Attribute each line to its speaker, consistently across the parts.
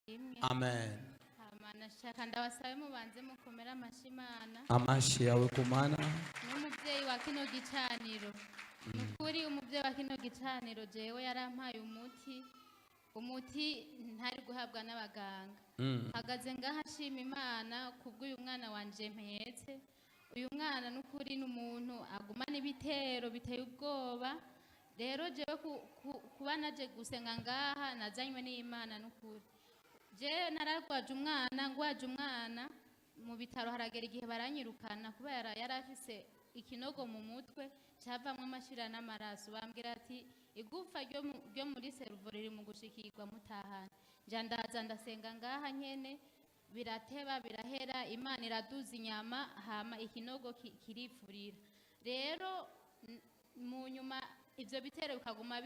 Speaker 1: ashimwe.
Speaker 2: Amen.
Speaker 1: Nashaka ndabasabe mubanze mukomera amashimana.
Speaker 2: Amashi yawe kumana.
Speaker 1: N'umubyeyi wa kino gicaniro. Nukuri umubyeyi wa kino gicaniro jewe yarampaye umuti ntari guhabwa n'abaganga. Hagaze ngaha ashima Imana kubw'uyu mwana wanje mpetse. Uyu mwana nukuri n'umuntu agumana ibitero biteye ubwoba. Rero jewe kuba naje gusenga ngaha nazanywe n'Imana nukuri. Je naragwaje umwana mu bitaro haragera igihe baranyirukana kubera yarafise ikinogo mu mutwe cyavamwe amashira n'amaraso. Bambwira ati igufa ryo muri servo riri mu gushikirwa mutahana. Nja ndaza ndasenga ngaha nyene birateba birahera, Imana iraduza inyama hama ikinogo kirifurira. Rero mu nyuma ivyo bitero bikaguma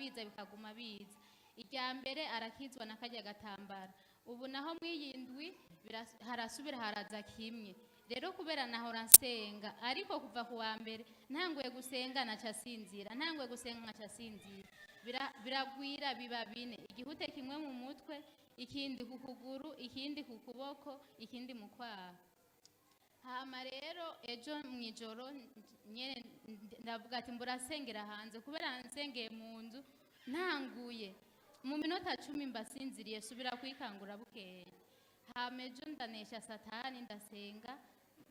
Speaker 1: biza. Irya mbere arakizwa nakarya gatambara. Ubu naho mwiyindwi harasubira haraza kimwe. Rero kubera nahora nsenga ariko kuva ku wa mbere ntanguye gusenga naca sinzira, biragwira biba bine, igihute kimwe mu mutwe, ikindi ku kuguru, ikindi ku kuboko, ikindi mu kwaha. Hama rero ejo mwijoro nyene ndavuga ati mburasengera hanze kubera nsengeye mu nzu ntanguye mu minota 10 mbasinziriye subira kwikangura bukeye. Hama ejo ndanesha satani ndasenga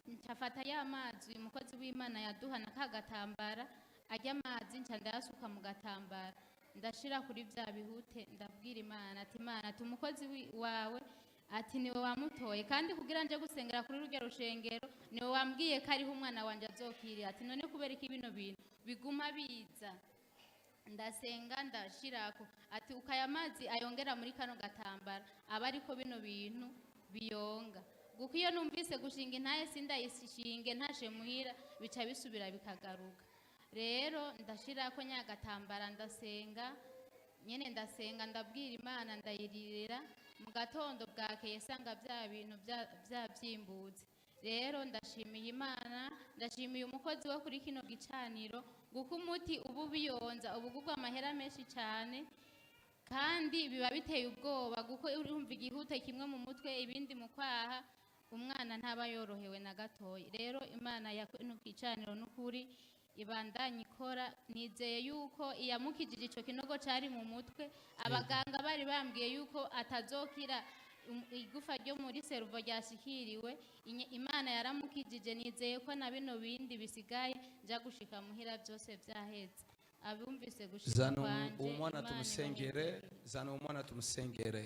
Speaker 1: ncafata ya mazi umukozi w'Imana yaduhana kagatambara ajya amazi nca ndayasuka mu gatambara ndashira kuri bya bihute ndabwira Imana ati Imana tumukozi wawe ati niwe wamutoye kandi kugira nje gusengera kuri rugero rushengero niwe wambwiye ko ariho umwana wanje azokirira. Ati none kubera iki bino bintu biguma biza? Ndasenga ndashirako ati ukaya amazi ayongera muri kano gatambara aba ariko bino bintu biyonga. Guko iyo numvise gushinga intaye sindayishinge ntashe muhira bica bisubira bikagaruka. Rero ndashirako nya gatambara ndasenga nyene ndabwira Imana ndayiririra. Mu gatondo bwakeye sanga bya bintu byimbuze. Rero ndashimiye Imana, ndashimiye umukozi wo kuri kino gicaniro guko umuti ubu biyonza ubugugwa amahera menshi cyane kandi biba biteye ubwoba guko urumva igihute kimwe mu mutwe ibindi mu kwaha umwana ntaba yorohewe na gatoyi. Rero Imana ya kino gicaniro nukuri ibandanye ikora. Nizeye yuko iyamukijije ico kinogo cari mu mutwe abaganga bari bambwiye yuko atazokira igufa ryo muri servo ryashikiriwe. Imana yaramukijije. Nizeye ko na bino bindi bisigaye nja gushika muhira byose byaheze. Abumvise gushika kwanje
Speaker 2: zana umwana tumusengere.